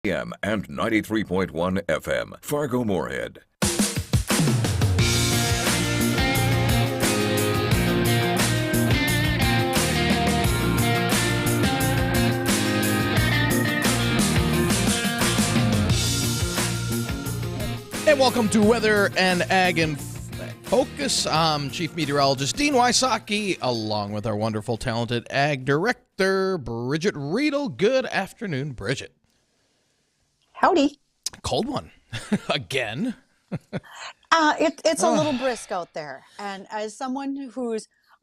AM and 93.1 FM, Fargo-Moorhead. And welcome to Weather and Ag in Focus. I'm Chief Meteorologist Dean Wysocki, along with our wonderful, talented Ag Director, Bridget Riedel. Good afternoon, Bridget. Howdy. Cold one. Again. It's a little brisk out there. And as someone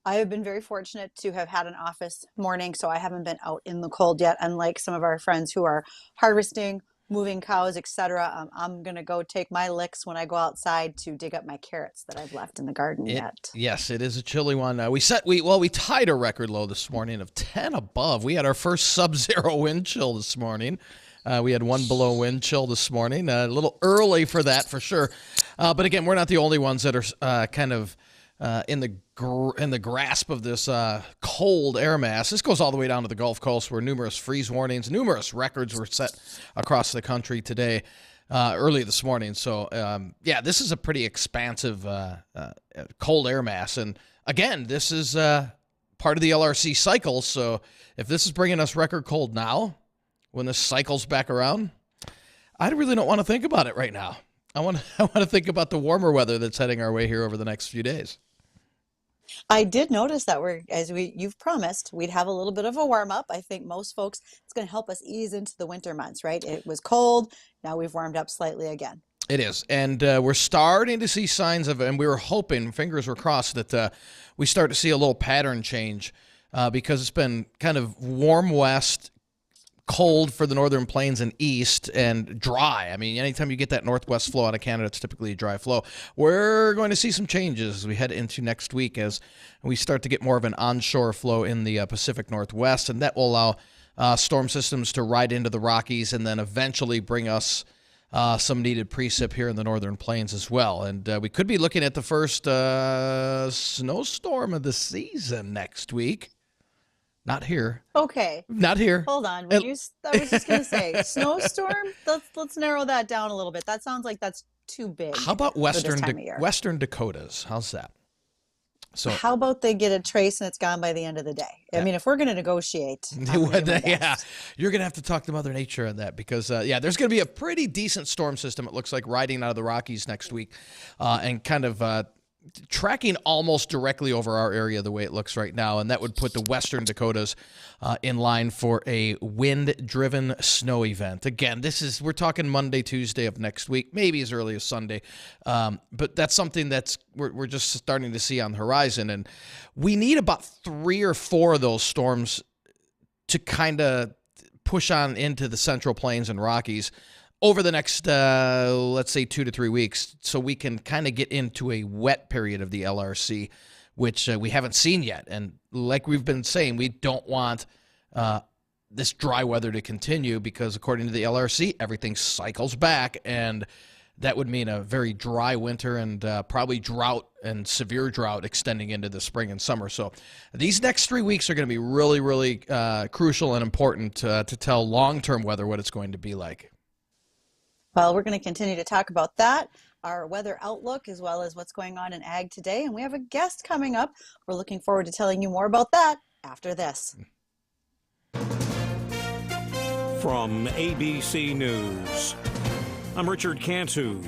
I have been very fortunate to have had an office morning, so I haven't been out in the cold yet, unlike some of our friends who are harvesting, moving cows, etc. I'm going to go take my licks when I go outside to dig up my carrots that I've left in the garden yet. Yes, it is a chilly one. We tied a record low this morning of 10 above. We had our first sub-zero wind chill this morning. We had 1 below wind chill this morning. A little early for that, for sure. But again, we're not the only ones that are kind of in the grasp of this cold air mass. This goes all the way down to the Gulf Coast, where numerous freeze warnings, numerous records were set across the country today, early this morning. So, this is a pretty expansive cold air mass. And again, this is part of the LRC cycle. So if this is bringing us record cold now, when this cycles back around, I really don't want to think about it right now. I want to think about the warmer weather that's heading our way here over the next few days. I did notice that you've promised we'd have a little bit of a warm up. I think most folks, it's going to help us ease into the winter months, right? It was cold. Now we've warmed up slightly again. It is. And we're starting to see signs of, and we were hoping, fingers were crossed, that we start to see a little pattern change because it's been kind of warm west, cold for the northern plains and east, and dry. I mean, anytime you get that northwest flow out of Canada, it's typically a dry flow. We're going to see some changes as we head into next week as we start to get more of an onshore flow in the Pacific Northwest, and that will allow storm systems to ride into the Rockies and then eventually bring us some needed precip here in the northern plains as well. And we could be looking at the first snowstorm of the season next week. Not here. Okay. Not here. Hold on. I was just going to say, snowstorm? Let's narrow that down a little bit. That sounds like that's too big. How about Western Dakotas? How's that? So how about they get a trace and it's gone by the end of the day? I mean, if we're going to negotiate. You're going to have to talk to Mother Nature on that because, there's going to be a pretty decent storm system, it looks like, riding out of the Rockies next week and kind of tracking almost directly over our area the way it looks right now, and that would put the Western Dakotas in line for a wind-driven snow event. Again, we're talking Monday, Tuesday of next week, maybe as early as Sunday, but that's something we're just starting to see on the horizon, and we need about 3 or 4 of those storms to kind of push on into the Central Plains and Rockies over the next, let's say, 2 to 3 weeks, so we can kind of get into a wet period of the LRC, which we haven't seen yet. And like we've been saying, we don't want this dry weather to continue because, according to the LRC, everything cycles back, and that would mean a very dry winter and probably drought and severe drought extending into the spring and summer. So these next 3 weeks are going to be really, really crucial and important to tell long-term weather what it's going to be like. Well, we're going to continue to talk about that, our weather outlook, as well as what's going on in ag today. And we have a guest coming up. We're looking forward to telling you more about that after this. From ABC News, I'm Richard Cantu.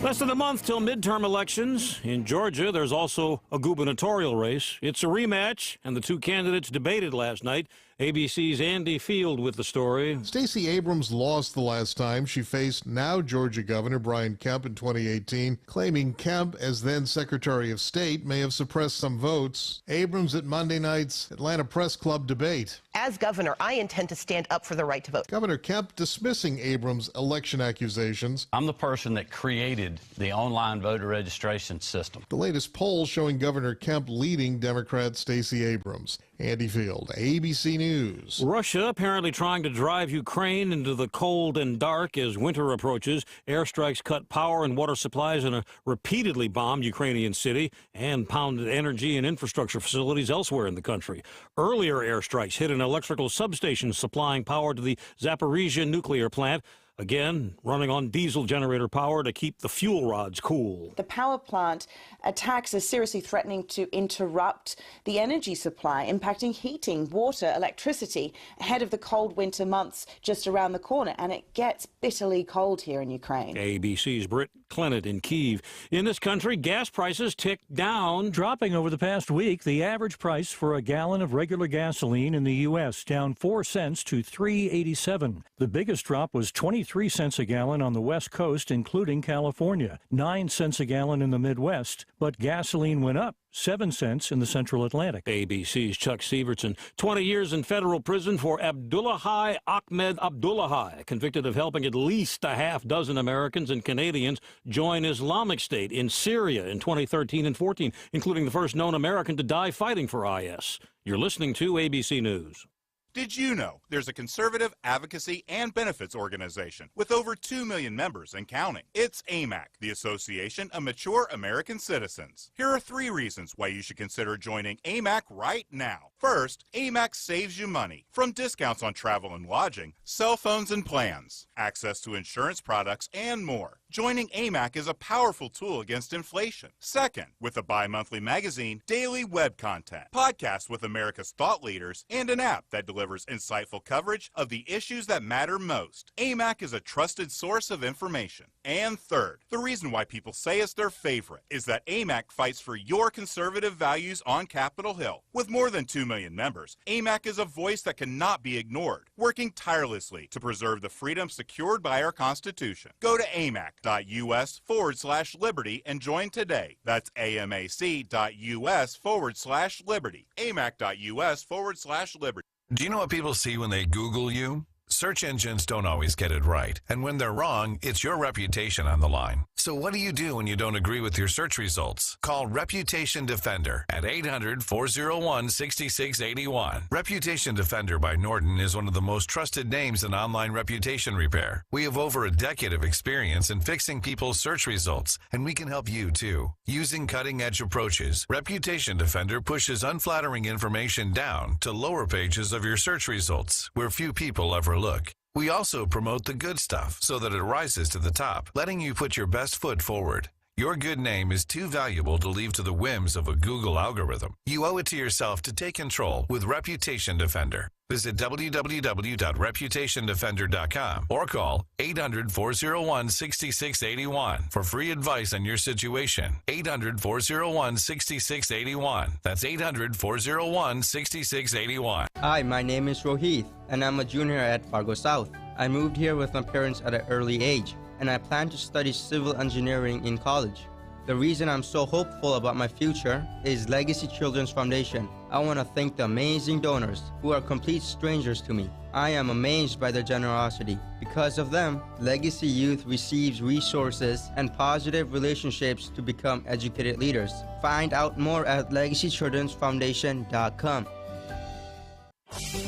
Less than a month till midterm elections. In Georgia, there's also a gubernatorial race. It's a rematch, and the two candidates debated last night. ABC's Andy Field with the story. Stacey Abrams lost the last time she faced now Georgia Governor Brian Kemp in 2018, claiming Kemp, as then Secretary of State, may have suppressed some votes. Abrams at Monday night's Atlanta Press Club debate. As governor, I intend to stand up for the right to vote. Governor Kemp dismissing Abrams' election accusations. I'm the person that created the online voter registration system. The latest poll showing Governor Kemp leading Democrat Stacey Abrams. Andy Field, ABC News. News. Russia apparently trying to drive Ukraine into the cold and dark as winter approaches. Airstrikes cut power and water supplies in a repeatedly bombed Ukrainian city and pounded energy and infrastructure facilities elsewhere in the country. Earlier airstrikes hit an electrical substation supplying power to the Zaporizhia nuclear plant. Again, running on diesel generator power to keep the fuel rods cool. The power plant attacks are seriously threatening to interrupt the energy supply, impacting heating, water, electricity ahead of the cold winter months just around the corner. And it gets bitterly cold here in Ukraine. ABC's Britt Clennett in Kyiv. In this country, gas prices ticked down. Dropping over the past week, the average price for a gallon of regular gasoline in the U.S. down 4 cents to $3.87. The biggest drop was 23 cents a gallon on the West Coast, including California, 9 cents a gallon in the Midwest, but gasoline went up 7 cents in the Central Atlantic. ABC's Chuck Sievertson, 20 years in federal prison for Abdullahi Ahmed Abdullahi, convicted of helping at least a half dozen Americans and Canadians join Islamic State in Syria in 2013 and 14, including the first known American to die fighting for IS. You're listening to ABC News. Did you know there's a conservative advocacy and benefits organization with over 2 million members and counting? It's AMAC, the Association of Mature American Citizens. Here are 3 reasons why you should consider joining AMAC right now. First, AMAC saves you money from discounts on travel and lodging, cell phones and plans, access to insurance products, and more. Joining AMAC is a powerful tool against inflation. Second, with a bi-monthly magazine, daily web content, podcasts with America's thought leaders, and an app that delivers insightful coverage of the issues that matter most. AMAC is a trusted source of information. And third, the reason why people say it's their favorite is that AMAC fights for your conservative values on Capitol Hill. With more than 2 million members, AMAC is a voice that cannot be ignored, working tirelessly to preserve the freedom secured by our Constitution. Go to amac.us/liberty and join today. That's amac.us/liberty. amac.us/liberty. Do you know what people see when they Google you? Search engines don't always get it right, and when they're wrong, it's your reputation on the line. So what do you do when you don't agree with your search results? Call Reputation Defender at 800-401-6681. Reputation Defender by Norton is one of the most trusted names in online reputation repair. We have over a decade of experience in fixing people's search results, and we can help you too. Using cutting-edge approaches, Reputation Defender pushes unflattering information down to lower pages of your search results, where few people ever look. We also promote the good stuff so that it rises to the top, letting you put your best foot forward. Your good name is too valuable to leave to the whims of a Google algorithm. You owe it to yourself to take control with Reputation Defender. Visit www.reputationdefender.com or call 800-401-6681 for free advice on your situation. 800-401-6681. That's 800-401-6681. Hi, my name is Rohith, and I'm a junior at Fargo South. I moved here with my parents at an early age, and I plan to study civil engineering in college. The reason I'm so hopeful about my future is Legacy Children's Foundation. I want to thank the amazing donors who are complete strangers to me. I am amazed by their generosity. Because of them, Legacy Youth receives resources and positive relationships to become educated leaders. Find out more at LegacyChildren'sFoundation.com.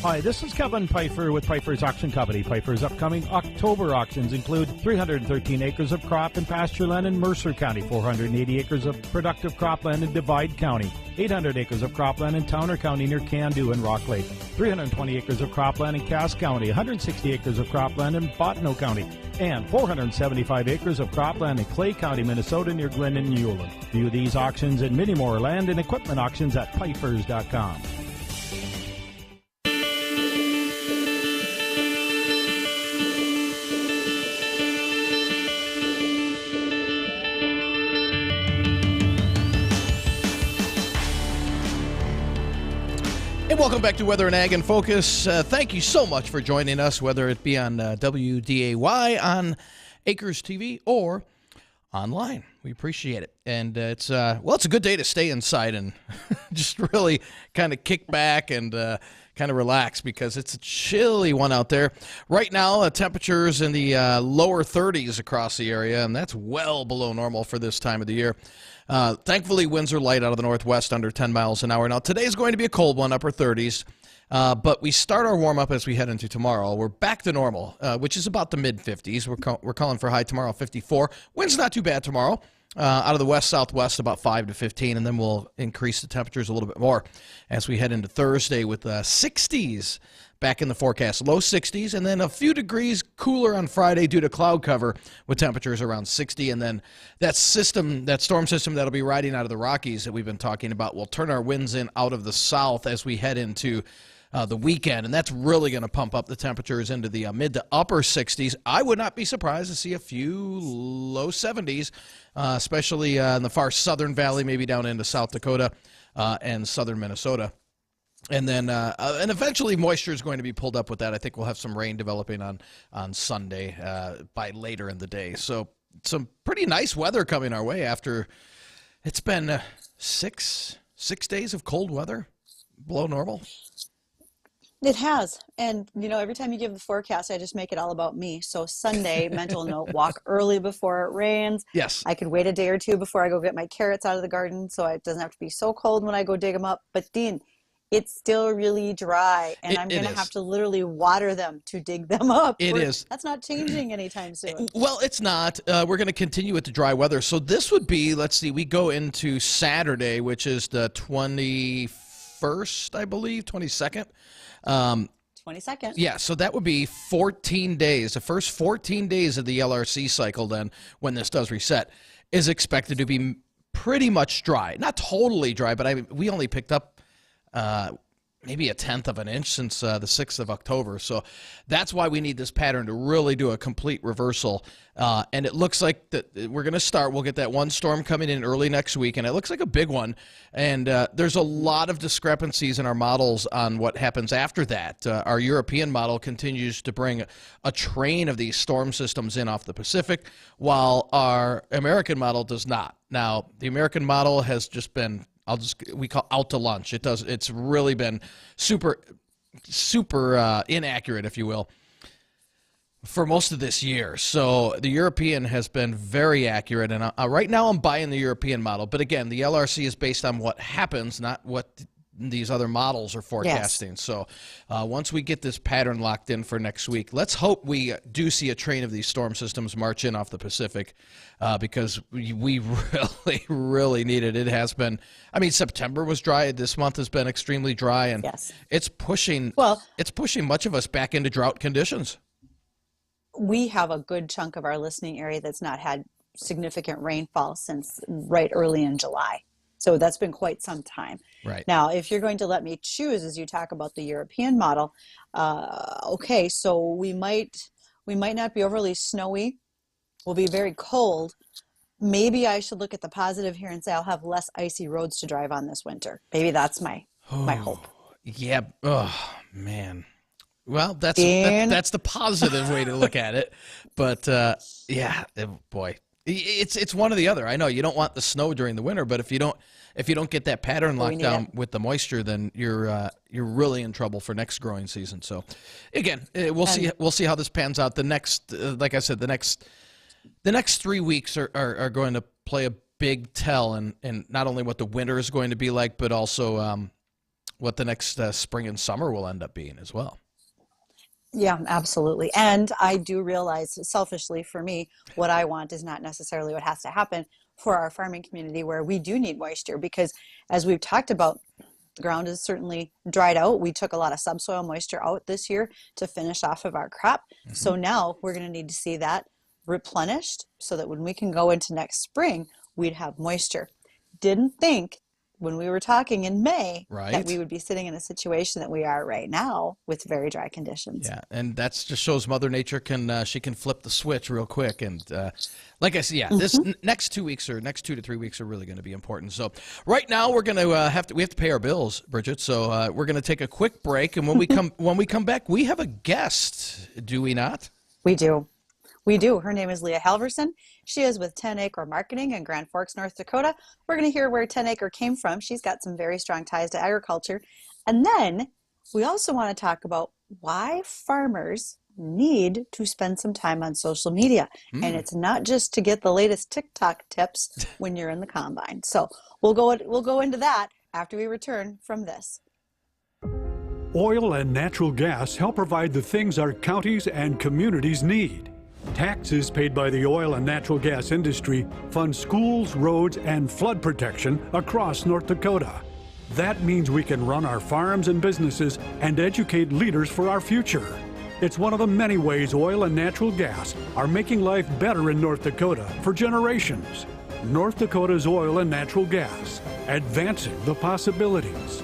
Hi, this is Kevin Pfeiffer with Pfeiffer's Auction Company. Pfeiffer's upcoming October auctions include 313 acres of crop and pasture land in Mercer County, 480 acres of productive cropland in Divide County, 800 acres of cropland in Towner County near Candu and Rock Lake, 320 acres of cropland in Cass County, 160 acres of cropland in Bottineau County, and 475 acres of cropland in Clay County, Minnesota near Glen and Newland. View these auctions and many more land and equipment auctions at Pfeiffer's.com. And welcome back to Weather and Ag in Focus. Thank you so much for joining us, whether it be on WDAY, on Acres TV, or online. We appreciate it. And it's a good day to stay inside and just really kind of kick back and kind of relax because it's a chilly one out there. Right now, temperatures in the lower 30s across the area, and that's well below normal for this time of the year. Thankfully, winds are light out of the northwest, under 10 miles an hour. Now, today's going to be a cold one, upper 30s. But we start our warm-up as we head into tomorrow. We're back to normal, which is about the mid-50s. We're calling for high tomorrow, 54. Wind's not too bad tomorrow. Out of the west-southwest, about 5 to 15, and then we'll increase the temperatures a little bit more as we head into Thursday with 60s back in the forecast, low 60s, and then a few degrees cooler on Friday due to cloud cover with temperatures around 60. And then that storm system that'll be riding out of the Rockies that we've been talking about will turn our winds in out of the south as we head into the weekend, and that's really going to pump up the temperatures into the mid to upper 60s. I would not be surprised to see a few low 70s, especially in the far southern valley, maybe down into South Dakota and southern Minnesota. And then and eventually moisture is going to be pulled up with that. I think we'll have some rain developing on Sunday by later in the day. So some pretty nice weather coming our way after it's been 6 days of cold weather, below normal. It has. And, every time you give the forecast, I just make it all about me. So Sunday, mental note, walk early before it rains. Yes. I could wait a day or two before I go get my carrots out of the garden so it doesn't have to be so cold when I go dig them up. But, Dean, it's still really dry, and I'm going to have to literally water them to dig them up. It is. That's not changing anytime soon. Well, it's not. We're going to continue with the dry weather. So this would be, let's see, we go into Saturday, which is the 21st, I believe, 22nd. 22nd. Yeah, so that would be 14 days. The first 14 days of the LRC cycle then, when this does reset, is expected to be pretty much dry. Not totally dry, but we only picked up maybe 1/10 of an inch since the 6th of October. So that's why we need this pattern to really do a complete reversal. And it looks like that we're going to start. We'll get that one storm coming in early next week, and it looks like a big one. And there's a lot of discrepancies in our models on what happens after that. Our European model continues to bring a train of these storm systems in off the Pacific, while our American model does not. Now, the American model has just been we call out to lunch. It's really been super inaccurate, if you will, for most of this year. So the European has been very accurate, and right now I'm buying the European model. But again, the LRC is based on what happens, not what these other models are forecasting. Yes. So once we get this pattern locked in for next week, let's hope we do see a train of these storm systems march in off the Pacific, because we really, really need it. It has been, September was dry. This month has been extremely dry, and it's pushing much of us back into drought conditions. We have a good chunk of our listening area that's not had significant rainfall since right early in July. So that's been quite some time. Right. Now, if you're going to let me choose as you talk about the European model, okay, so we might not be overly snowy. We'll be very cold. Maybe I should look at the positive here and say I'll have less icy roads to drive on this winter. Maybe that's my hope. Yeah. Oh, man. Well, that's the positive way to look at it. But, boy. It's one or the other. I know you don't want the snow during the winter, but if you don't get that pattern locked down with the moisture, then you're really in trouble for next growing season. So, again, we'll see how this pans out. The next, like I said, the next 3 weeks are going to play a big tell in not only what the winter is going to be like, but also what the next spring and summer will end up being as well. Yeah, absolutely. And I do realize, selfishly for me, what I want is not necessarily what has to happen for our farming community, where we do need moisture, because as we've talked about, the ground is certainly dried out. We took a lot of subsoil moisture out this year to finish off of our crop. Mm-hmm. So now we're going to need to see that replenished so that when we can go into next spring, we'd have moisture. Didn't think when we were talking in May that we would be sitting in a situation that we are right now with very dry conditions. Yeah, and that just shows Mother Nature can flip the switch real quick. And like I said, this next 2 weeks or next 2 to 3 weeks are really going to be important. So right now we're going to we have to pay our bills, Bridget. So we're going to take a quick break, and when we come back, we have a guest. Do we not? We do. We do. Her name is Leah Halvorson. She is with 10 Acre Marketing in Grand Forks, North Dakota. We're going to hear where 10 Acre came from. She's got some very strong ties to agriculture. And then we also want to talk about why farmers need to spend some time on social media. And it's not just to get the latest TikTok tips when you're in the combine. So we'll go into that after we return from this. Oil and natural gas help provide the things our counties and communities need. Taxes paid by the oil and natural gas industry fund schools, roads, and flood protection across North Dakota. That means we can run our farms and businesses and educate leaders for our future. It's one of the many ways oil and natural gas are making life better in North Dakota for generations. North Dakota's oil and natural gas, advancing the possibilities.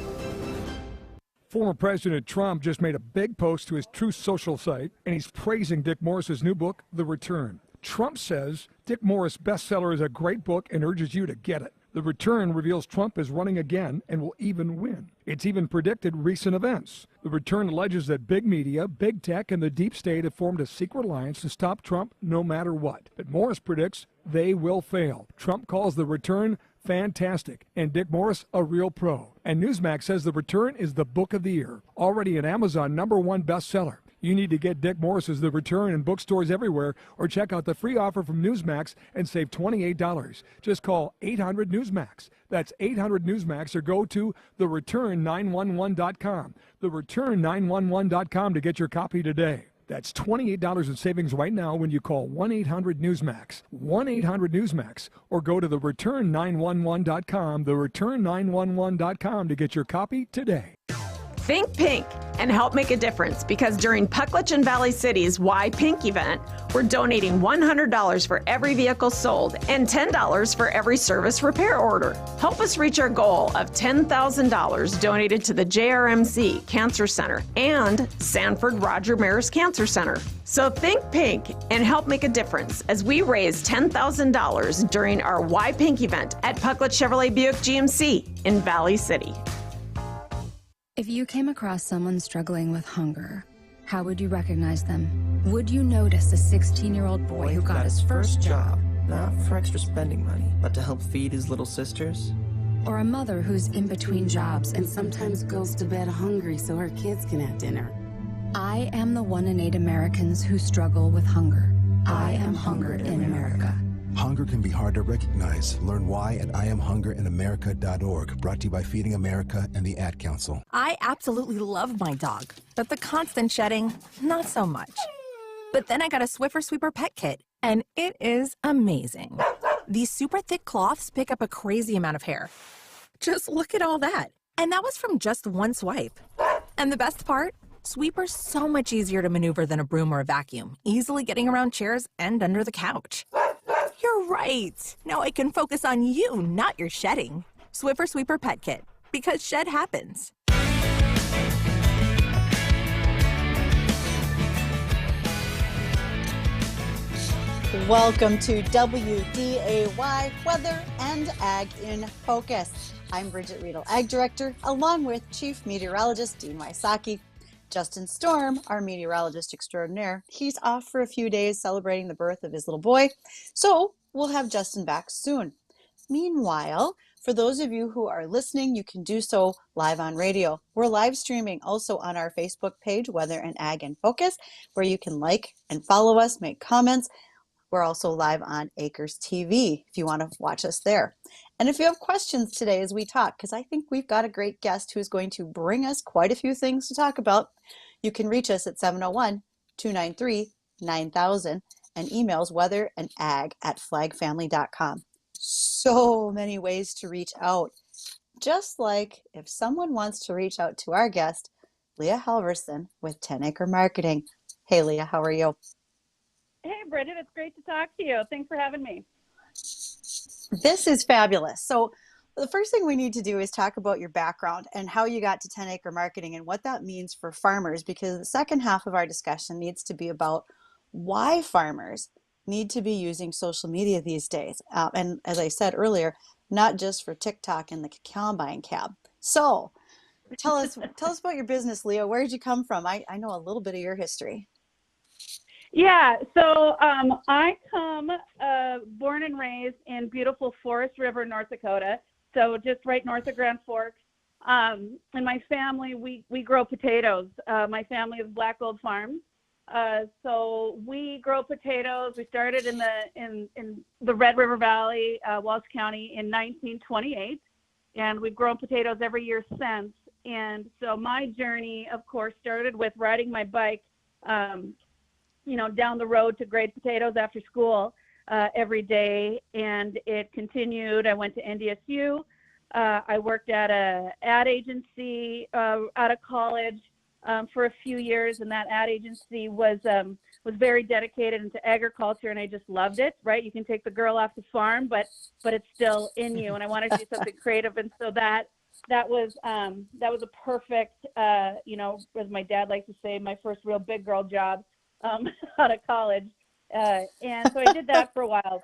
Former President Trump just made a big post to his Truth Social site, and he's praising Dick Morris's new book, The Return. Trump says Dick Morris' bestseller is a great book and urges you to get it. The Return reveals Trump is running again and will even win. It's even predicted recent events. The Return alleges that big media, big tech, and the deep state have formed a secret alliance to stop Trump no matter what. But Morris predicts they will fail. Trump calls The Return fantastic, and Dick Morris a real pro. And Newsmax says The Return is the book of the year, already an Amazon #1 bestseller. You need to get Dick Morris's The Return in bookstores everywhere, or check out the free offer from Newsmax and save $28. Just call 800-NEWSMAX. That's 800-NEWSMAX, or go to thereturn911.com. Thereturn911.com to get your copy today. That's $28 in savings right now when you call 1-800-NEWSMAX, 1-800-NEWSMAX, or go to thereturn911.com, thereturn911.com to get your copy today. Think pink and help make a difference, because during Pucklich and Valley City's Why Pink event, we're donating $100 for every vehicle sold and $10 for every service repair order. Help us reach our goal of $10,000 donated to the JRMC Cancer Center and Sanford Roger Maris Cancer Center. So think pink and help make a difference as we raise $10,000 during our Why Pink event at Pucklich Chevrolet Buick GMC in Valley City. If you came across someone struggling with hunger, how would you recognize them? Would you notice a 16-year-old boy who got his first job, not for extra spending money, but to help feed his little sisters? Or a mother who's in between jobs and sometimes goes to bed hungry so her kids can have dinner? I am the 1 in 8 Americans who struggle with hunger. I am hunger in America. Hunger can be hard to recognize. Learn why at IamHungerInAmerica.org. Brought to you by Feeding America and the Ad Council. I absolutely love my dog, but the constant shedding, not so much. But then I got a Swiffer Sweeper Pet Kit, and it is amazing. These super thick cloths pick up a crazy amount of hair. Just look at all that. And that was from just one swipe. And the best part? Sweeper's so much easier to maneuver than a broom or a vacuum, easily getting around chairs and under the couch. You're right. Now I can focus on you, not your shedding. Swiffer Sweeper Pet Kit, because shed happens. Welcome to WDAY Weather and Ag in Focus. I'm Bridget Riedel, Ag Director, along with Chief Meteorologist Dean Wysocki. Justin Storm, our meteorologist extraordinaire, he's off for a few days celebrating the birth of his little boy, so we'll have Justin back soon. Meanwhile, for those of you who are listening, you can do so live on radio. We're live streaming also on our Facebook page, Weather and Ag in Focus, where you can like and follow us, make comments. We're also live on Acres TV if you want to watch us there. And if you have questions today as we talk, because I think we've got a great guest who's going to bring us quite a few things to talk about, you can reach us at 701-293-9000 and emails weatherandag@flagfamily.com. So many ways to reach out. Just like if someone wants to reach out to our guest, Leah Halvorson with 10 Acre Marketing. Hey, Leah, how are you? Hey, Bridget, it's great to talk to you. Thanks for having me. This is fabulous. So the first thing we need to do is talk about your background and how you got to 10 Acre Marketing and what that means for farmers, because the second half of our discussion needs to be about why farmers need to be using social media these days. And as I said earlier, not just for TikTok and the combine cab. So tell us about your business, Leah. Where did you come from? I know a little bit of your history. Yeah, so I come born and raised in beautiful Forest River, North Dakota, so just right north of Grand Forks. And my family, we grow potatoes. My family is Black Gold Farms. So we grow potatoes. We started in the Red River Valley, Walsh County in 1928, and we've grown potatoes every year since. And so my journey, of course, started with riding my bike, down the road to grade potatoes after school every day. And it continued. I went to NDSU. I worked at an ad agency out of college for a few years, and that ad agency was very dedicated into agriculture, and I just loved it. Right, you can take the girl off the farm, but it's still in you. And I wanted to do something creative, and so that was a perfect, as my dad likes to say, my first real big girl job out of college. And so I did that for a while.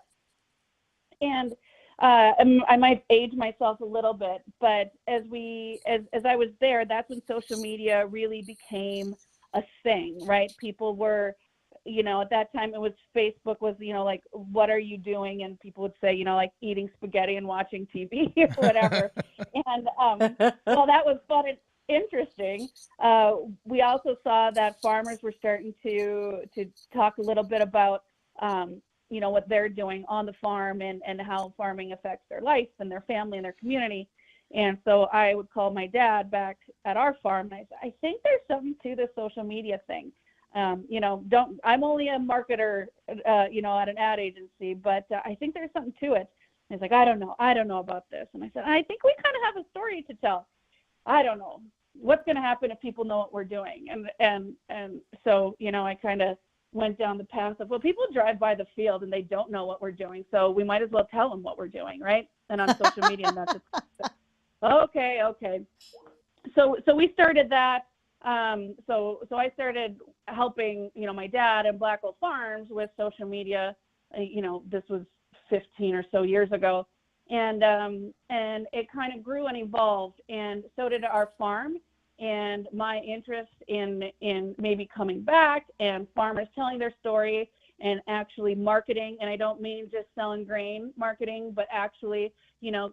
And I might age myself a little bit, but as I was there, that's when social media really became a thing, right? People were, at that time it was Facebook was, like, what are you doing? And people would say, like eating spaghetti and watching TV or whatever. And well, that was fun and interesting. We also saw that farmers were starting to talk a little bit about, what they're doing on the farm and how farming affects their life and their family and their community. And so I would call my dad back at our farm and I said, I think there's something to this social media thing. I'm only a marketer, at an ad agency, but I think there's something to it. And he's like, I don't know about this. And I said, I think we kind of have a story to tell. I don't know what's going to happen if people know what we're doing. And so, I kind of went down the path of, well, people drive by the field and they don't know what we're doing. So we might as well tell them what we're doing. Right. And on social media, and that's okay. So we started that. So I started helping, my dad and Blackwell Farms with social media. This was 15 or so years ago. And it kind of grew and evolved, and so did our farm. And my interest in maybe coming back and farmers telling their story and actually marketing. And I don't mean just selling grain marketing, but actually,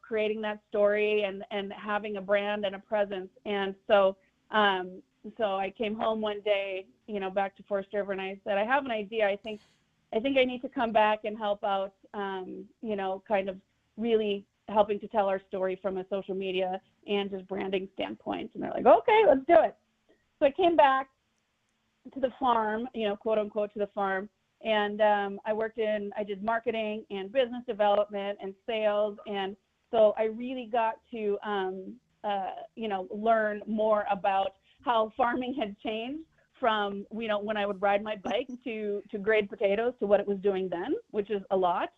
creating that story and having a brand and a presence. And so I came home one day, back to Forest River, and I said, I have an idea. I think I need to come back and help out, kind of really helping to tell our story from a social media and just branding standpoint. And they're like, okay, let's do it. So I came back to the farm, quote unquote, to the farm. And I did marketing and business development and sales. And so I really got to, learn more about how farming had changed from, when I would ride my bike to grade potatoes to what it was doing then, which is a lot.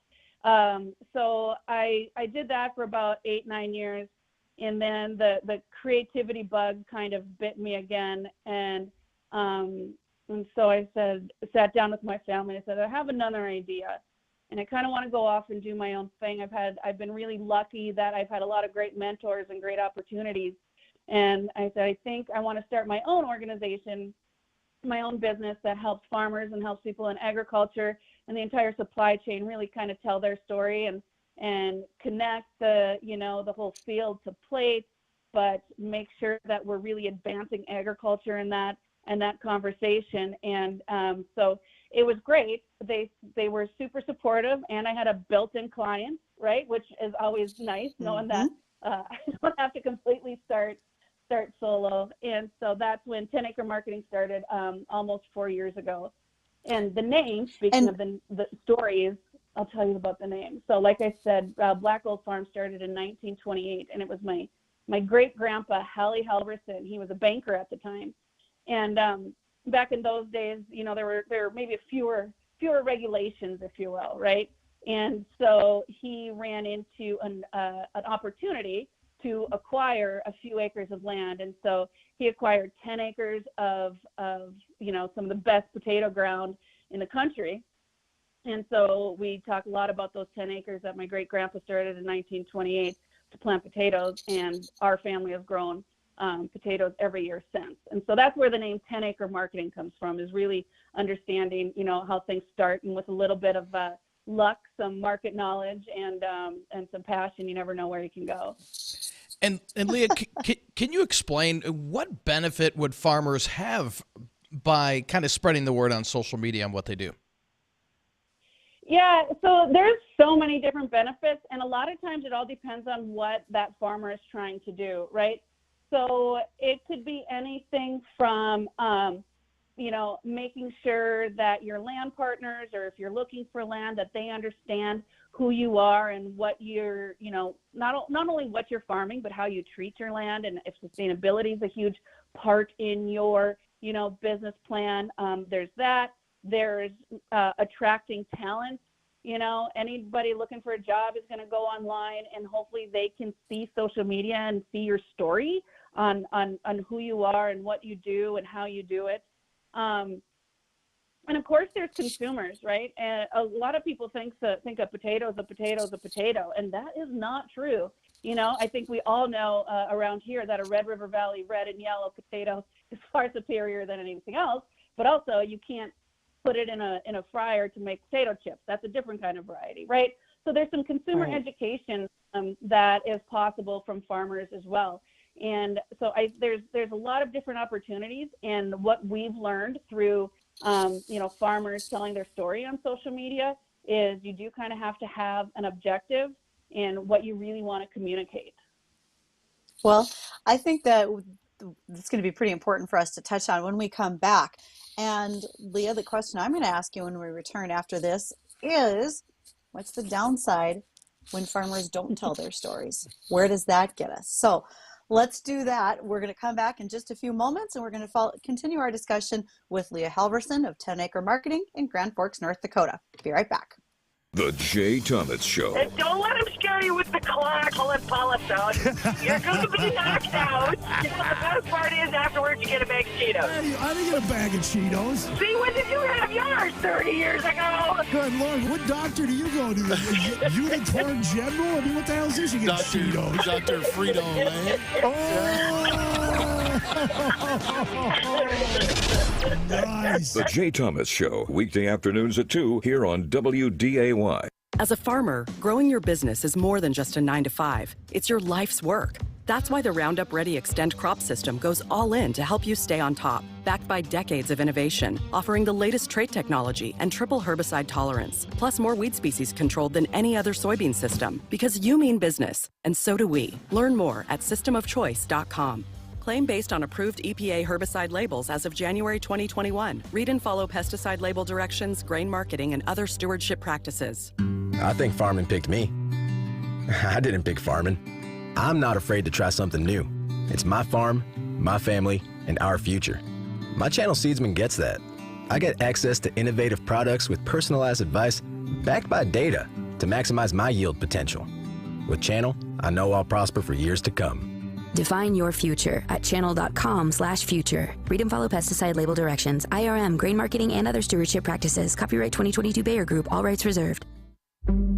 So I did that for about 8-9 years. And then the creativity bug kind of bit me again. And so I sat down with my family. I said, I have another idea. And I kind of want to go off and do my own thing. I've been really lucky that I've had a lot of great mentors and great opportunities. And I said, I think I want to start my own organization, my own business that helps farmers and helps people in agriculture and the entire supply chain really kind of tell their story and connect the whole field to plate, but make sure that we're really advancing agriculture in that conversation. And so it was great. They were super supportive, and I had a built-in client, right, which is always nice, knowing that I don't have to completely start solo. And so that's when 10 Acre Marketing started almost 4 years ago. And the name, speaking of the stories, I'll tell you about the name. So like I said, Blackwell Farm started in 1928, and it was my great-grandpa, Leah Halvorson. He was a banker at the time. And back in those days, there were maybe fewer regulations, if you will, right? And so he ran into an opportunity to acquire a few acres of land. And so he acquired 10 acres of some of the best potato ground in the country. And so we talk a lot about those 10 acres that my great-grandpa started in 1928 to plant potatoes, and our family has grown potatoes every year since. And so that's where the name 10 Acre Marketing comes from, is really understanding, how things start, and with a little bit of luck, some market knowledge, and some passion, you never know where you can go. And Leah, can you explain what benefit would farmers have by kind of spreading the word on social media on what they do? Yeah, so there's so many different benefits, and a lot of times it all depends on what that farmer is trying to do, right? So it could be anything from, making sure that your land partners, or if you're looking for land, that they understand who you are and what you're, not only what you're farming, but how you treat your land, and if sustainability is a huge part in your, business plan. There's that. There's attracting talent. Anybody looking for a job is going to go online, and hopefully they can see social media and see your story on who you are and what you do and how you do it. And of course, there's consumers, right? And a lot of people think a potato is a potato is a potato, and that is not true. I think we all know around here that a Red River Valley red and yellow potato is far superior than anything else. But also, you can't put it in a fryer to make potato chips. That's a different kind of variety, right? So there's some consumer education that is possible from farmers as well. And so there's a lot of different opportunities, and what we've learned through farmers telling their story on social media is you do kind of have to have an objective in what you really want to communicate. Well, I think that it's going to be pretty important for us to touch on when we come back. And Leah, the question I'm going to ask you when we return after this is, what's the downside when farmers don't tell their stories? Where does that get us? So let's do that. We're going to come back in just a few moments, and we're going to continue our discussion with Leah Halvorson of 10 Acre Marketing in Grand Forks, North Dakota. Be right back. The Jay Thomas Show. And don't let him scare you with the clock pulling polyps out. You're going to be knocked out. The best part is afterwards you get a bag of Cheetos. Hey, I didn't get a bag of Cheetos. See, when did you have yours? 30 years ago. Good Lord, what doctor do you go to? Unicorn General? I mean, what the hell is this? You get Cheetos. Dr. Frito-Lay. Nice. The Jay Thomas Show, weekday afternoons at 2 here on WDAY. As a farmer, growing your business is more than just a 9-to-5. It's your life's work. That's why the Roundup Ready Extend crop system goes all in to help you stay on top. Backed by decades of innovation, offering the latest trait technology and triple herbicide tolerance, plus more weed species controlled than any other soybean system. Because you mean business, and so do we. Learn more at systemofchoice.com. Claim based on approved EPA herbicide labels as of January 2021. Read and follow pesticide label directions, grain marketing, and other stewardship practices. I think farming picked me. I didn't pick farming. I'm not afraid to try something new. It's my farm, my family, and our future. My Channel Seedsman gets that. I get access to innovative products with personalized advice backed by data to maximize my yield potential. With Channel, I know I'll prosper for years to come. Define your future at channel.com/future. Read and follow pesticide label directions, IRM, grain marketing, and other stewardship practices. Copyright 2022 Bayer Group. All rights reserved.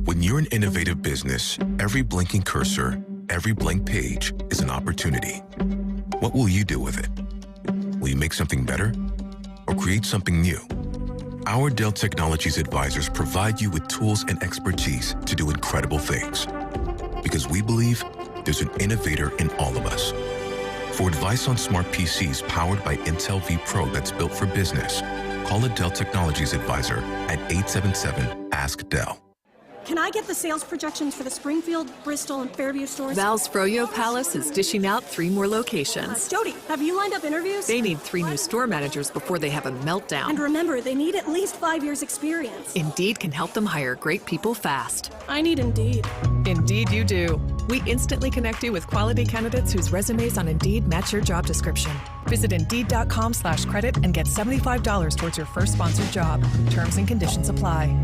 When you're an innovative business, every blinking cursor, every blank page is an opportunity. What will you do with it? Will you make something better or create something new? Our Dell Technologies advisors provide you with tools and expertise to do incredible things. Because we believe there's an innovator in all of us. For advice on smart PCs powered by Intel V Pro that's built for business, call a Dell Technologies advisor at 877-ASK-DELL. Can I get the sales projections for the Springfield, Bristol, and Fairview stores? Val's Froyo Palace is dishing out 3 more locations. Jody, have you lined up interviews? They need 3 new store managers before they have a meltdown. And remember, they need at least 5 years experience. Indeed can help them hire great people fast. I need Indeed. Indeed you do. We instantly connect you with quality candidates whose resumes on Indeed match your job description. Visit Indeed.com/credit and get $75 towards your first sponsored job. Terms and conditions apply.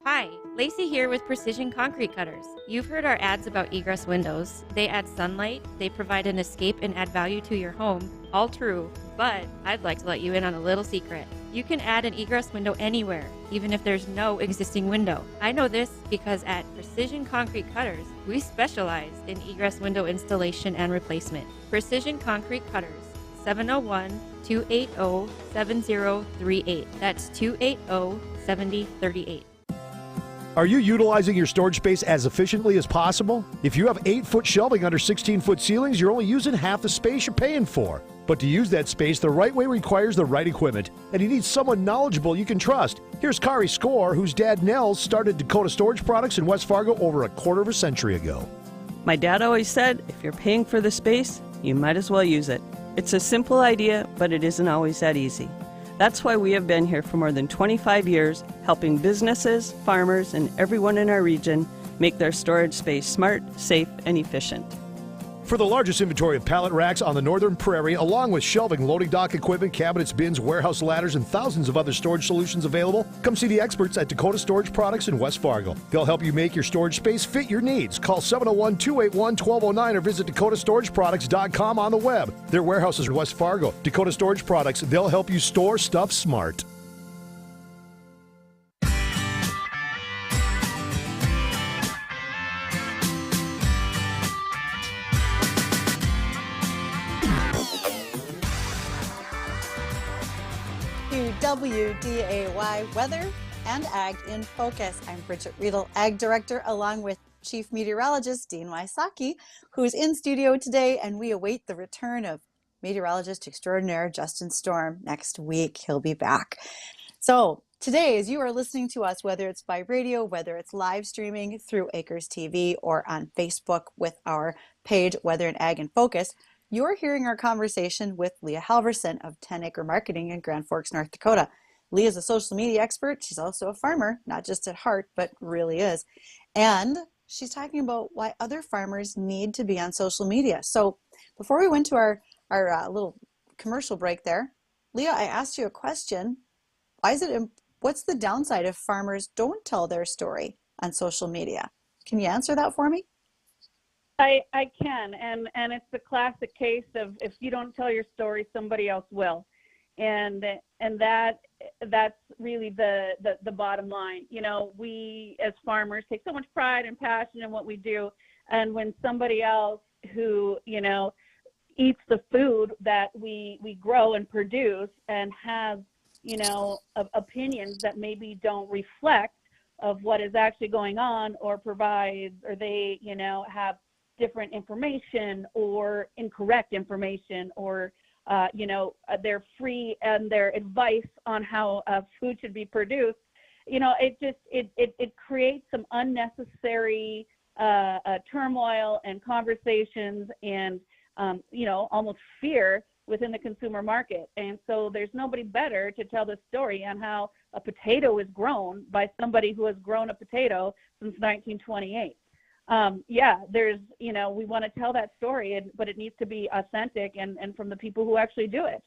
Hi, Lacey here with Precision Concrete Cutters. You've heard our ads about egress windows. They add sunlight, they provide an escape and add value to your home. All true, but I'd like to let you in on a little secret. You can add an egress window anywhere, even if there's no existing window. I know this because at Precision Concrete Cutters, we specialize in egress window installation and replacement. Precision Concrete Cutters, 701-280-7038. That's 280-7038. Are you utilizing your storage space as efficiently as possible? If you have 8-foot shelving under 16-foot ceilings, you're only using half the space you're paying for. But to use that space the right way requires the right equipment, and you need someone knowledgeable you can trust. Here's Kari Score, whose dad Nels started Dakota Storage Products in West Fargo over a quarter of a century ago. My dad always said, if you're paying for the space, you might as well use it. It's a simple idea, but it isn't always that easy. That's why we have been here for more than 25 years, helping businesses, farmers, and everyone in our region make their storage space smart, safe, and efficient. For the largest inventory of pallet racks on the Northern Prairie, along with shelving, loading dock equipment, cabinets, bins, warehouse ladders, and thousands of other storage solutions available, come see the experts at Dakota Storage Products in West Fargo. They'll help you make your storage space fit your needs. Call 701-281-1209 or visit dakotastorageproducts.com on the web. Their warehouse is in West Fargo. Dakota Storage Products, they'll help you store stuff smart. WDAY Weather and Ag in Focus. I'm Bridget Riedel, Ag Director, along with Chief Meteorologist Dean Wysocki, who's in studio today, and we await the return of Meteorologist Extraordinaire Justin Storm next week. He'll be back. So today, as you are listening to us, whether it's by radio, whether it's live streaming through Acres TV or on Facebook with our page, Weather and Ag in Focus, you're hearing our conversation with Leah Halvorson of 10 Acre Marketing in Grand Forks, North Dakota. Leah's a social media expert. She's also a farmer, not just at heart, but really is. And she's talking about why other farmers need to be on social media. So before we went to our little commercial break there, Leah, I asked you a question. What's the downside if farmers don't tell their story on social media? Can you answer that for me? I can, and it's the classic case of if you don't tell your story, somebody else will, and that's really the bottom line. You know, we as farmers take so much pride and passion in what we do, and when somebody else who eats the food that we grow and produce and has opinions that maybe don't reflect of what is actually going on, or provides, or they have different information or incorrect information, or they're free and their advice on how food should be produced, it creates some unnecessary turmoil and conversations and almost fear within the consumer market. And so there's nobody better to tell the story on how a potato is grown by somebody who has grown a potato since 1928. There's, we want to tell that story, but it needs to be authentic and from the people who actually do it.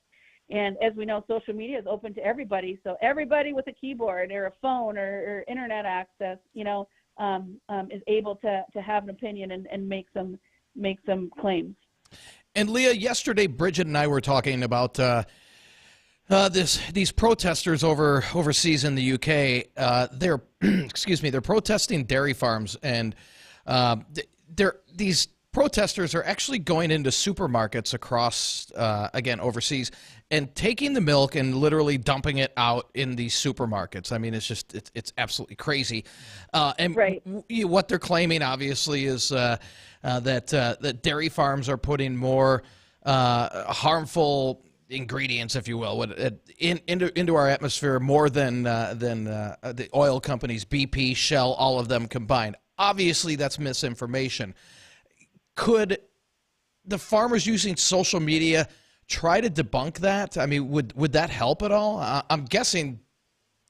And as we know, social media is open to everybody. So everybody with a keyboard or a phone or internet access, is able to have an opinion and make some claims. And Leah, yesterday, Bridget and I were talking about these protesters overseas in the UK. They're they're protesting dairy farms, and these protesters are actually going into supermarkets across, again, overseas, and taking the milk and literally dumping it out in these supermarkets. I mean, it's absolutely crazy. And right. What they're claiming, obviously, is that dairy farms are putting more harmful ingredients, if you will, into our atmosphere more than the oil companies, BP, Shell, all of them combined. Obviously, that's misinformation. Could the farmers using social media try to debunk that? I mean, would that help at all? I'm guessing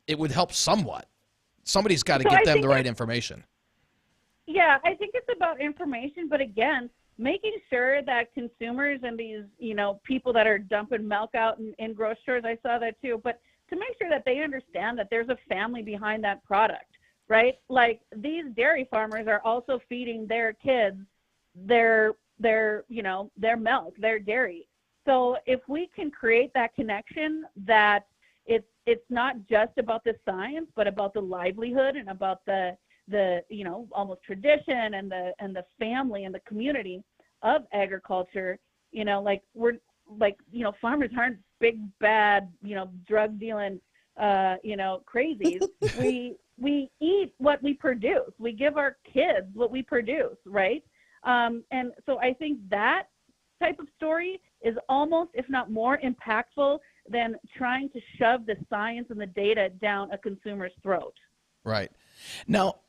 it would help somewhat. Somebody's got to get them the right information. Yeah, I think it's about information, but again, making sure that consumers and these, people that are dumping milk out in grocery stores, I saw that too, but to make sure that they understand that there's a family behind that product. Right? Like, these dairy farmers are also feeding their kids their milk, their dairy. So if we can create that connection, that it's not just about the science, but about the livelihood and about the almost tradition and the family and the community of agriculture, farmers aren't big bad, drug dealing, crazies. We eat what we produce. We give our kids what we produce, right? And so I think that type of story is almost, if not more, impactful than trying to shove the science and the data down a consumer's throat. Right. Now,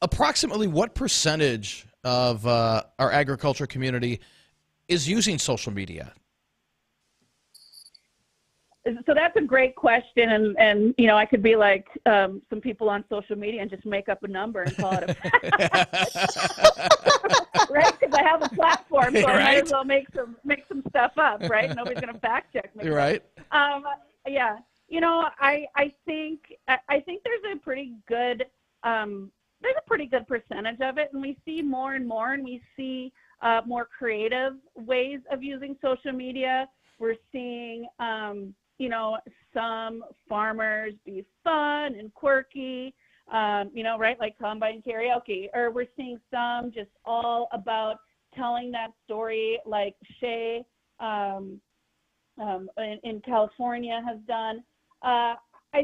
approximately what percentage of our agriculture community is using social media? So that's a great question, and I could be like some people on social media and just make up a number and call it a right, because I have a platform, so I might as well make some stuff up, right? Nobody's going to fact check me. Right. Yeah. I think there's a pretty good percentage of it, and we see more and more, and we see more creative ways of using social media. We're seeing some farmers be fun and quirky, right, like combine karaoke, or we're seeing some just all about telling that story, like Shay in California has done. I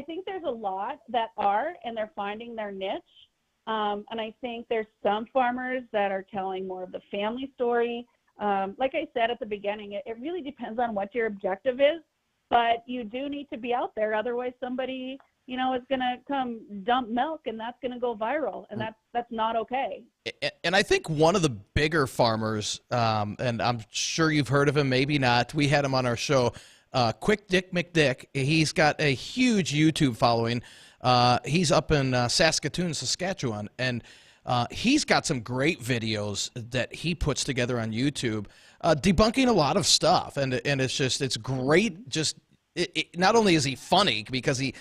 think there's a lot that are, and they're finding their niche. And I think there's some farmers that are telling more of the family story. Like I said at the beginning, it really depends on what your objective is, but you do need to be out there. Otherwise, somebody, is going to come dump milk, and that's going to go viral, and that's not okay. And I think one of the bigger farmers, and I'm sure you've heard of him, maybe not. We had him on our show, Quick Dick McDick. He's got a huge YouTube following. He's up in Saskatoon, Saskatchewan, and he's got some great videos that he puts together on YouTube, debunking a lot of stuff, and it's great. Just not only is he funny because he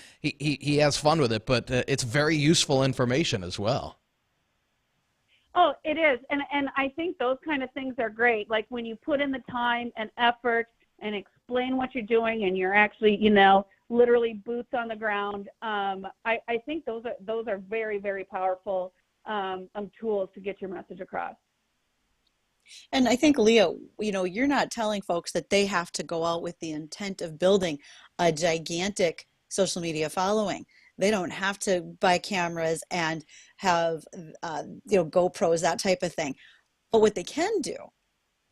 has fun with it, but it's very useful information as well. Oh, it is, and I think those kind of things are great. Like when you put in the time and effort and explain what you're doing, and you're actually, literally boots on the ground. I think those are very, very powerful tools to get your message across. And I think, Leah, you're not telling folks that they have to go out with the intent of building a gigantic social media following. They don't have to buy cameras and have, GoPros, that type of thing. But what they can do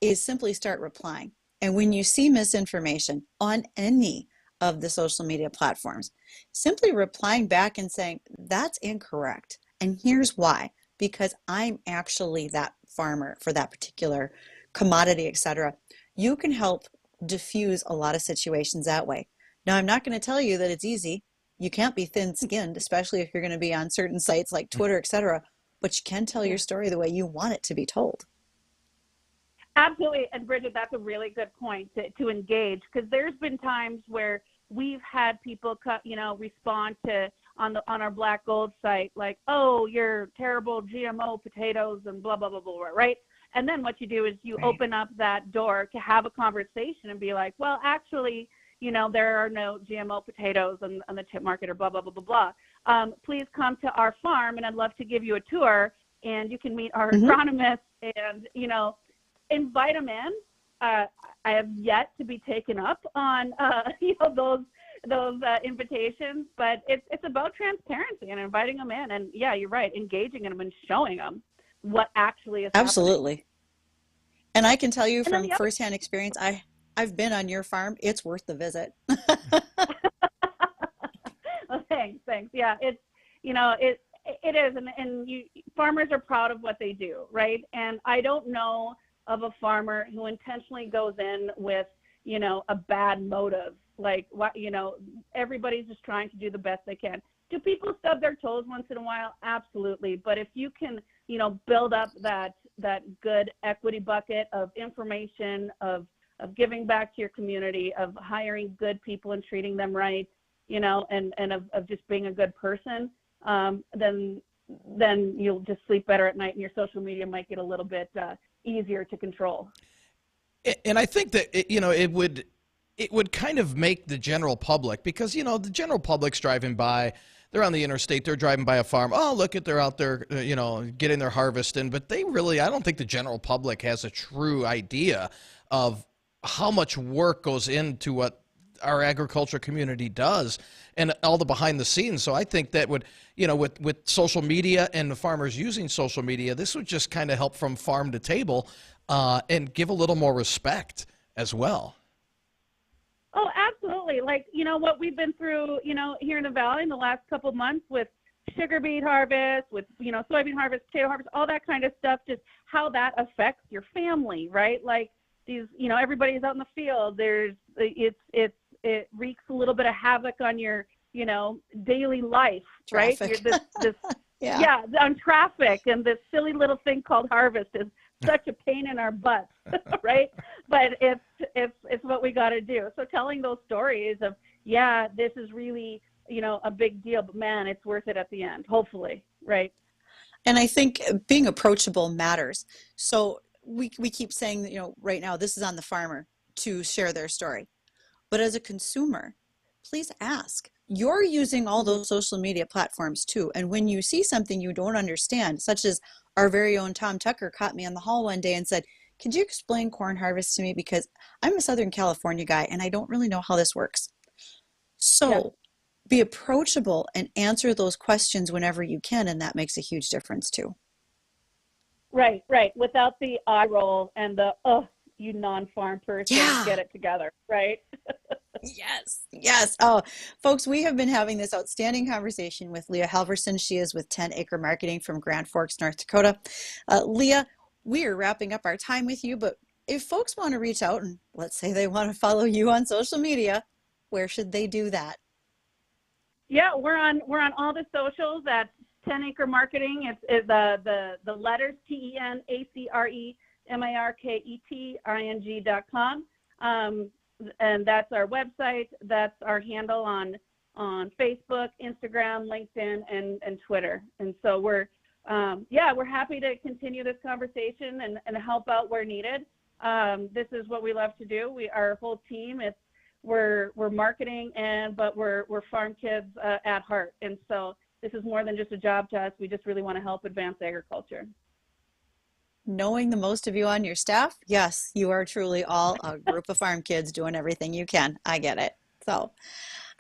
is simply start replying. And when you see misinformation on any of the social media platforms, simply replying back and saying, that's incorrect. And here's why. Because I'm actually that farmer for that particular commodity, etc. You can help diffuse a lot of situations that way. Now, I'm not going to tell you that it's easy. You can't be thin-skinned, especially if you're going to be on certain sites like Twitter, etc. But you can tell your story the way you want it to be told. Absolutely. And Bridget, that's a really good point to engage, because there's been times where we've had people respond to on our Black Gold site, like, oh, you're terrible GMO potatoes and blah, blah, blah, blah, right? And then what you do is you open up that door to have a conversation and be like, well, actually, there are no GMO potatoes on the chip market, or blah, blah, blah, blah, blah. Please come to our farm, and I'd love to give you a tour, and you can meet our agronomist and, invite them in. I have yet to be taken up on, those invitations, but it's about transparency and inviting them in, and yeah, you're right, engaging them and showing them what actually is absolutely happening. And I can tell you and from firsthand experience, I've been on your farm. It's worth the visit. Well, thanks. Yeah, it's it is, and farmers are proud of what they do, right? And I don't know of a farmer who intentionally goes in with a bad motive. Like, what, everybody's just trying to do the best they can. Do people stub their toes once in a while? Absolutely. But if you can, build up that good equity bucket of information, of giving back to your community, of hiring good people and treating them right, and of just being a good person, then you'll just sleep better at night, and your social media might get a little bit easier to control. And I think that, it would kind of make the general public, because, the general public's driving by, they're on the interstate, they're driving by a farm. Oh, look they're out there, getting their harvest in. But I don't think the general public has a true idea of how much work goes into what our agriculture community does and all the behind the scenes. So I think that would, with social media and the farmers using social media, this would just kind of help from farm to table and give a little more respect as well. Oh, absolutely. Like, what we've been through, here in the Valley in the last couple of months with sugar beet harvest, with, soybean harvest, potato harvest, all that kind of stuff, just how that affects your family, right? Like, everybody's out in the field. It wreaks a little bit of havoc on your, daily life, Traffic. right? On traffic, and this silly little thing called harvest is such a pain in our butts, right? But it's what we got to do. So telling those stories of, this is really, a big deal, but man, it's worth it at the end, hopefully, right? And I think being approachable matters. So we keep saying, right now, this is on the farmer to share their story. But as a consumer, please ask. You're using all those social media platforms too. And when you see something you don't understand, such as our very own Tom Tucker caught me in the hall one day and said, could you explain corn harvest to me? Because I'm a Southern California guy and I don't really know how this works. So be approachable and answer those questions whenever you can. And that makes a huge difference too. Right. Without the eye roll and the, you non-farm person, get it together, right? Yes. Oh, folks, we have been having this outstanding conversation with Leah Halvorson. She is with 10 Acre Marketing from Grand Forks, North Dakota. Leah, we are wrapping up our time with you, but if folks want to reach out and let's say they want to follow you on social media, where should they do that? Yeah, we're on all the socials at 10 Acre Marketing. It's the letters TENACREMARKETING.com. And that's our website. That's our handle on Facebook, Instagram, LinkedIn, and Twitter. And so we're happy to continue this conversation and help out where needed. This is what we love to do. Our whole team, we're marketing but we're farm kids at heart. And so this is more than just a job to us. We just really want to help advance agriculture. Knowing the most of you on your staff, yes, you are truly all a group of farm kids doing everything you can. I get it. So,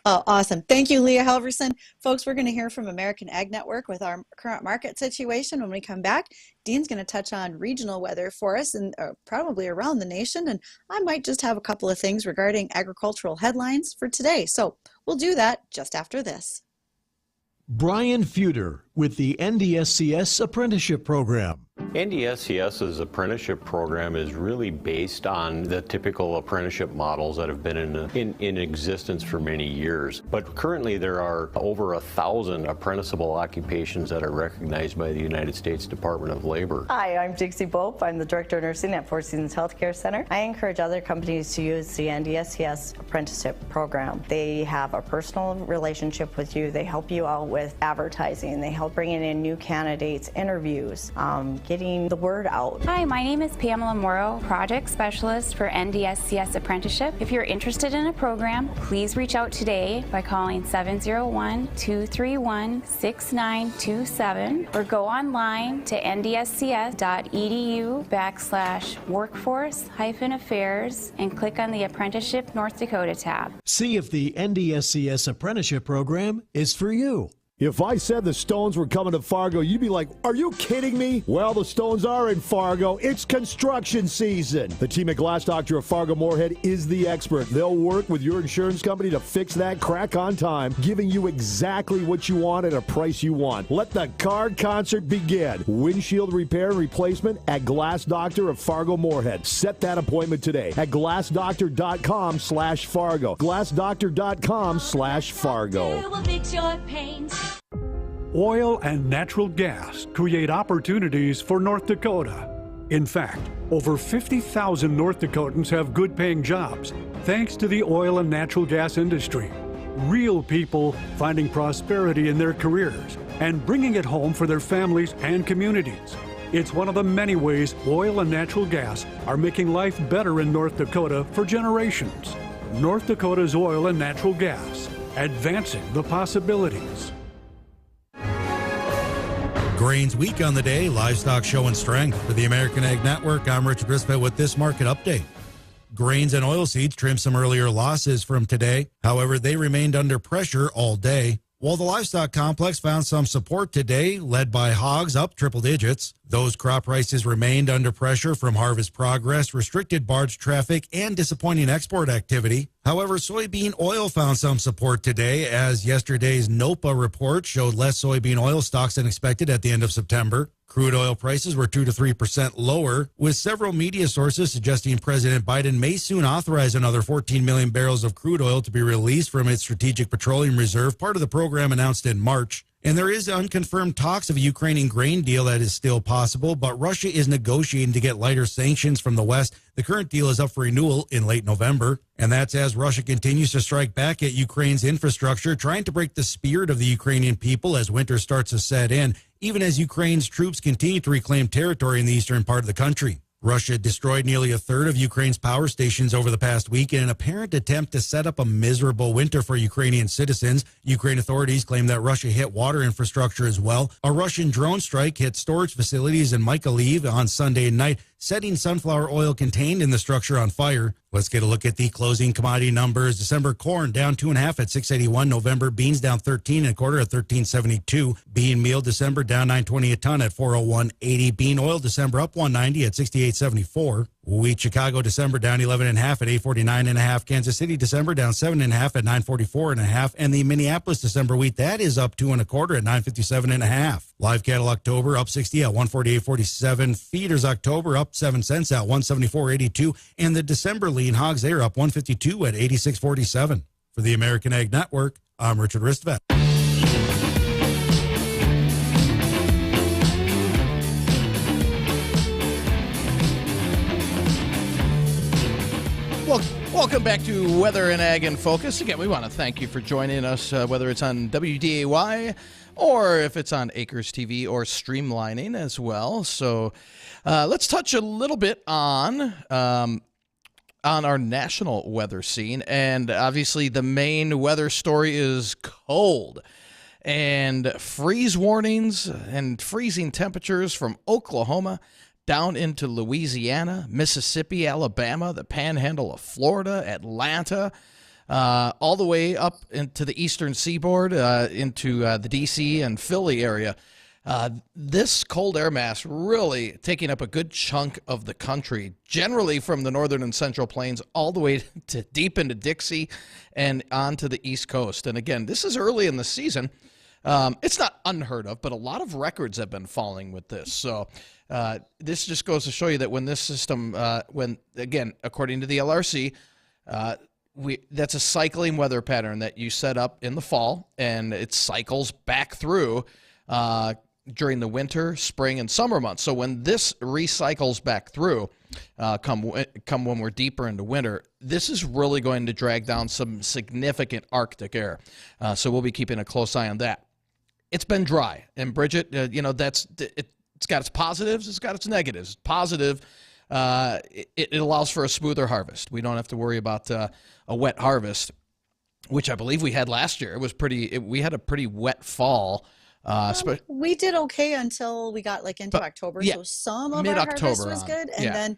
awesome. Thank you, Leah Halvorson. Folks, we're going to hear from American Ag Network with our current market situation. When we come back, Dean's going to touch on regional weather for us and probably around the nation. And I might just have a couple of things regarding agricultural headlines for today. So we'll do that just after this. Brian Feuder with the NDSCS Apprenticeship Program. NDSCS's apprenticeship program is really based on the typical apprenticeship models that have been in existence for many years. But currently there are over 1,000 apprenticeable occupations that are recognized by the United States Department of Labor. Hi, I'm Dixie Bope. I'm the Director of Nursing at Four Seasons Healthcare Center. I encourage other companies to use the NDSCS apprenticeship program. They have a personal relationship with you. They help you out with advertising. They help bringing in new candidates, interviews, getting the word out. Hi, my name is Pamela Morrow, Project Specialist for NDSCS Apprenticeship. If you're interested in a program, please reach out today by calling 701-231-6927 or go online to ndscs.edu/workforce-affairs and click on the Apprenticeship North Dakota tab. See if the NDSCS Apprenticeship Program is for you. If I said the Stones were coming to Fargo, you'd be like, are you kidding me? Well, the Stones are in Fargo. It's construction season. The team at Glass Doctor of Fargo Moorhead is the expert. They'll work with your insurance company to fix that crack on time, giving you exactly what you want at a price you want. Let the car concert begin. Windshield repair and replacement at Glass Doctor of Fargo Moorhead. Set that appointment today at glassdoctor.com/Fargo. glassdoctor.com/Fargo. Will fix your pains. Oil and natural gas create opportunities for North Dakota. In fact, over 50,000 North Dakotans have good-paying jobs thanks to the oil and natural gas industry. Real people finding prosperity in their careers and bringing it home for their families and communities. It's one of the many ways oil and natural gas are making life better in North Dakota for generations. North Dakota's oil and natural gas, advancing the possibilities. Grains week on the day, livestock showing strength. For the American Ag Network, I'm Richard Rispa with this market update. Grains and oilseeds trimmed some earlier losses from today. However, they remained under pressure all day. While the livestock complex found some support today, led by hogs up triple digits, those crop prices remained under pressure from harvest progress, restricted barge traffic, and disappointing export activity. However, soybean oil found some support today as yesterday's NOPA report showed less soybean oil stocks than expected at the end of September. Crude oil prices were 2 to 3% lower, with several media sources suggesting President Biden may soon authorize another 14 million barrels of crude oil to be released from its Strategic Petroleum Reserve, part of the program announced in March. And there is unconfirmed talks of a Ukrainian grain deal that is still possible, but Russia is negotiating to get lighter sanctions from the West. The current deal is up for renewal in late November. And that's as Russia continues to strike back at Ukraine's infrastructure, trying to break the spirit of the Ukrainian people as winter starts to set in, even as Ukraine's troops continue to reclaim territory in the eastern part of the country. Russia destroyed nearly a third of Ukraine's power stations over the past week in an apparent attempt to set up a miserable winter for Ukrainian citizens. Ukraine authorities claim that Russia hit water infrastructure as well. A Russian drone strike hit storage facilities in Mykolaiv on Sunday night, setting sunflower oil contained in the structure on fire. Let's get a look at the closing commodity numbers. December corn down 2.5 at $6.81. November beans down 13 1/4 at $13.72. Bean meal December down $9.20 a ton at $401.80. Bean oil December up $1.90 at $68.74. Wheat Chicago December down 11.5 at $849.5. Kansas City December down 7.5 at $944.5. And the Minneapolis December wheat, that is up 2 1/4 at $957.5. Live cattle October up 60 at $148.47. Feeders October up 7 cents at $174.82. And the December lean hogs, they are up $152 at $86.47. For the American Ag Network, I'm Richard Ristvet. Welcome back to Weather and Ag in Focus. Again, we want to thank you for joining us, whether it's on WDAY or if it's on Acres TV or streamlining as well. So let's touch a little bit on our national weather scene. And obviously the main weather story is cold. And freeze warnings and freezing temperatures from Oklahoma down into Louisiana, Mississippi, Alabama, the panhandle of Florida, Atlanta, all the way up into the eastern seaboard, into the D.C. and Philly area. This cold air mass really taking up a good chunk of the country, generally from the northern and central plains all the way to deep into Dixie and onto the East Coast. And again, this is early in the season. It's not unheard of, but a lot of records have been falling with this. So this just goes to show you that when this system, again, according to the LRC, that's a cycling weather pattern that you set up in the fall, and it cycles back through during the winter, spring, and summer months. So when this recycles back through, come when we're deeper into winter, this is really going to drag down some significant Arctic air. So we'll be keeping a close eye on that. It's been dry, and Bridget, it's got its positives, it's got its negatives. Positive, it allows for a smoother harvest. We don't have to worry about a wet harvest, which I believe we had last year. It was we had a pretty wet fall. We did okay until we got into October, so some of our harvest was good, and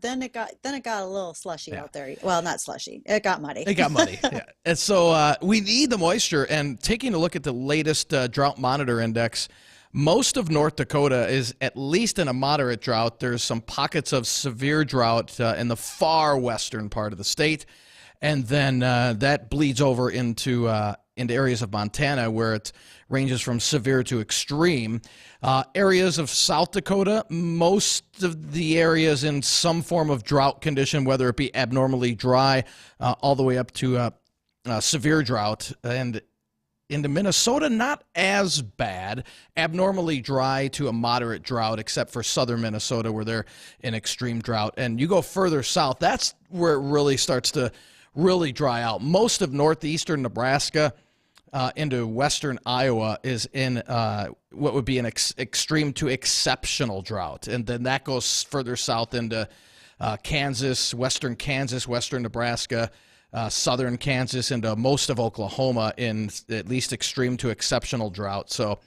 then it got a little slushy out there. Well, not slushy, it got muddy. Yeah. And so we need the moisture. And taking a look at the latest drought monitor index, most of North Dakota is at least in a moderate drought. There's some pockets of severe drought in the far western part of the state, and then that bleeds over into areas of Montana where it ranges from severe to extreme. Areas of South Dakota, most of the areas in some form of drought condition, whether it be abnormally dry all the way up to severe drought. And into Minnesota, not as bad, abnormally dry to a moderate drought, except for southern Minnesota where they're in extreme drought. And you go further south, that's where it really starts to really dry out. Most of northeastern Nebraska into western Iowa is in what would be an extreme to exceptional drought. And then that goes further south into Kansas, western Nebraska, southern Kansas, into most of Oklahoma in at least extreme to exceptional drought. So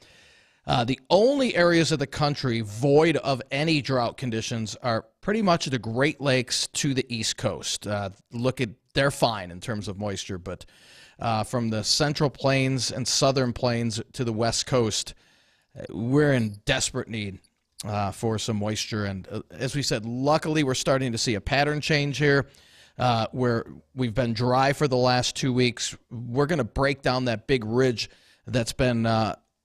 the only areas of the country void of any drought conditions are pretty much the Great Lakes to the East Coast. They're fine in terms of moisture, but from the central plains and southern plains to the West Coast, we're in desperate need for some moisture. And as we said, luckily we're starting to see a pattern change here where we've been dry for the last 2 weeks. We're going to break down that big ridge that's been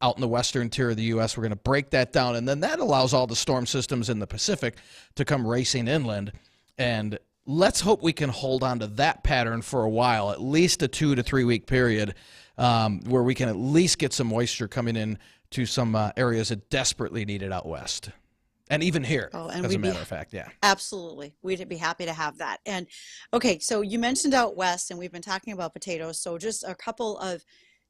out in the western tier of the U.S. We're going to break that down, and then that allows all the storm systems in the Pacific to come racing inland. And let's hope we can hold on to that pattern for a while, at least a 2 to 3 week period, where we can at least get some moisture coming in to some areas that desperately need it out west. And even here, as a matter of fact, yeah. Absolutely. We'd be happy to have that. And okay, so you mentioned out west, and we've been talking about potatoes. So just a couple of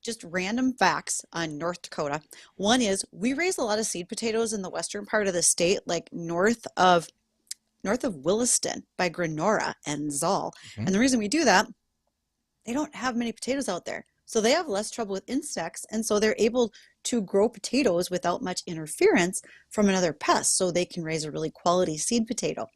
just random facts on North Dakota. One is we raise a lot of seed potatoes in the western part of the state, like north of Williston by Granora and Zoll. Mm-hmm. And the reason we do that, they don't have many potatoes out there. So they have less trouble with insects, and so they're able to grow potatoes without much interference from another pest, so they can raise a really quality seed potato.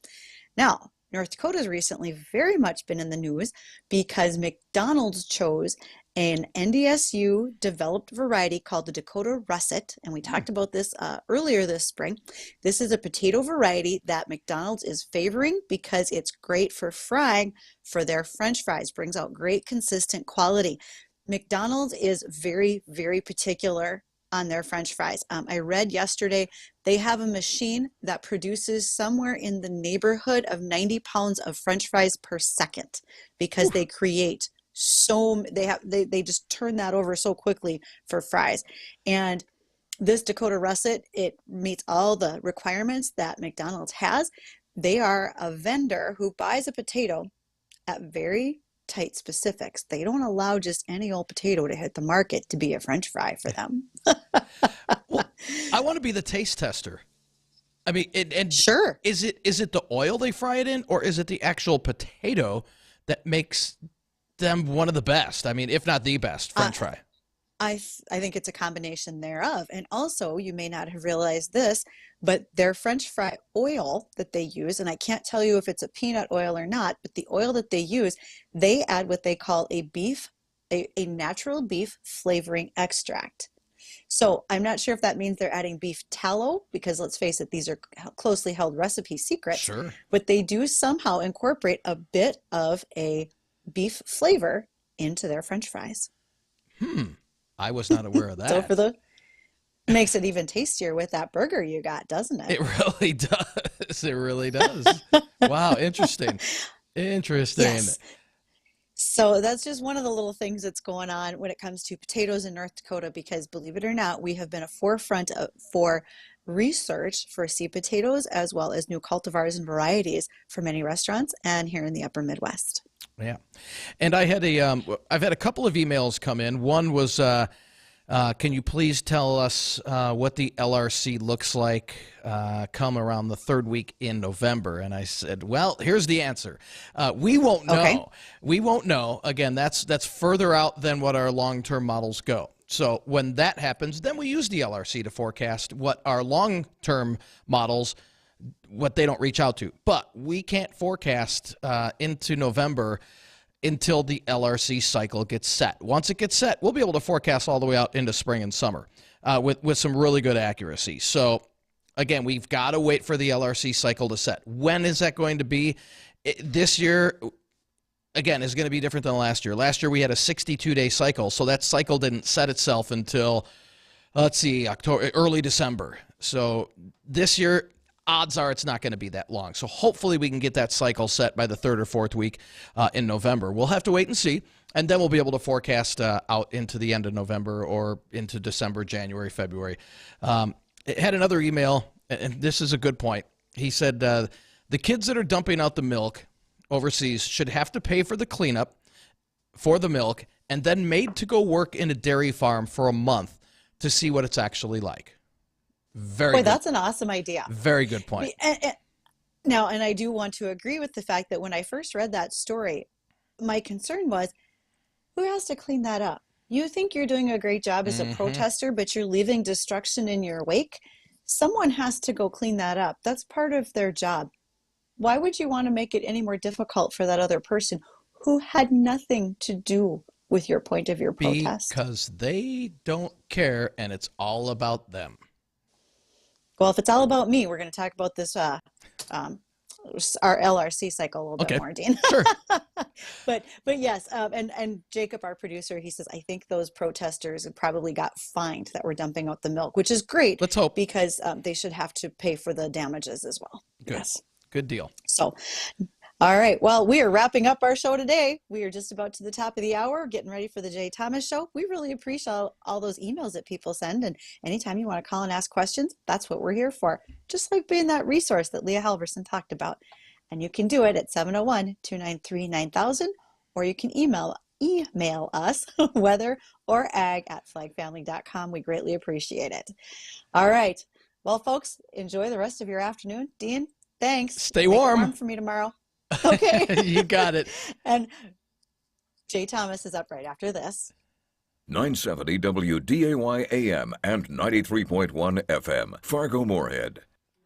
Now, North Dakota's recently very much been in the news because McDonald's chose an NDSU developed variety called the Dakota Russet, and we talked about this earlier this spring. This is a potato variety that McDonald's is favoring because it's great for frying for their French fries, brings out great consistent quality. McDonald's is very, very particular on their French fries. I read yesterday they have a machine that produces somewhere in the neighborhood of 90 pounds of French fries per second because they create they just turn that over so quickly for fries. And this Dakota Russet, it meets all the requirements that McDonald's has. They are a vendor who buys a potato at very tight specifics. They don't allow just any old potato to hit the market to be a French fry for them. Well, I want to be the taste tester. I mean, and sure. Is it the oil they fry it in, or is it the actual potato that makes them one of the best? I mean, if not the best French fry. I think it's a combination thereof. And also, you may not have realized this, but their French fry oil that they use, and I can't tell you if it's a peanut oil or not, but the oil that they use, they add what they call a natural beef flavoring extract. So I'm not sure if that means they're adding beef tallow, because let's face it, these are closely held recipe secrets. Sure. But they do somehow incorporate a bit of a beef flavor into their French fries. I was not aware of that. So makes it even tastier with that burger you got, doesn't it? It really does. It really does. Wow, interesting. Yes. So that's just one of the little things that's going on when it comes to potatoes in North Dakota, because believe it or not, we have been a forefront for research for seed potatoes as well as new cultivars and varieties for many restaurants and here in the upper Midwest. Yeah. And I've had a couple of emails come in. One was, can you please tell us what the LRC looks like come around the third week in November? And I said, well, here's the answer. We won't know. Okay. We won't know. Again, that's further out than what our long-term models go. So when that happens, then we use the LRC to forecast what our long-term models, what they don't reach out to. But we can't forecast into November until the LRC cycle gets set. Once it gets set, we'll be able to forecast all the way out into spring and summer with some really good accuracy. So again, we've got to wait for the LRC cycle to set. When is that going to be? This year, again, is going to be different than last year. Last year we had a 62-day cycle, so that cycle didn't set itself until, let's see, early December. So this year, odds are it's not going to be that long. So hopefully we can get that cycle set by the third or fourth week in November. We'll have to wait and see, and then we'll be able to forecast out into the end of November or into December, January, February. It had another email, and this is a good point. He said, the kids that are dumping out the milk overseas should have to pay for the cleanup for the milk and then made to go work in a dairy farm for a month to see what it's actually like. Very good. That's an awesome idea. Very good point. And I do want to agree with the fact that when I first read that story, my concern was, who has to clean that up? You think you're doing a great job as a protester, but you're leaving destruction in your wake? Someone has to go clean that up. That's part of their job. Why would you want to make it any more difficult for that other person who had nothing to do with your point of your protest? Because they don't care, and it's all about them. Well, if it's all about me, we're going to talk about this our LRC cycle a little bit more, Dean. Sure. but yes, and Jacob, our producer, he says, I think those protesters probably got fined that were dumping out the milk, which is great. Let's hope. Because they should have to pay for the damages as well. Good. Yes. Good deal. So, all right. Well, we are wrapping up our show today. We are just about to the top of the hour, getting ready for the Jay Thomas Show. We really appreciate all those emails that people send. And anytime you want to call and ask questions, that's what we're here for. Just like being that resource that Leah Halvorson talked about. And you can do it at 701-293-9000, or you can email us, weather or ag@flagfamily.com. We greatly appreciate it. All right. Well, folks, enjoy the rest of your afternoon. Dean, thanks. Stay Make it warm for me tomorrow. Okay. You got it. And Jay Thomas is up right after this. 970 WDAY AM and 93.1 FM, Fargo Moorhead.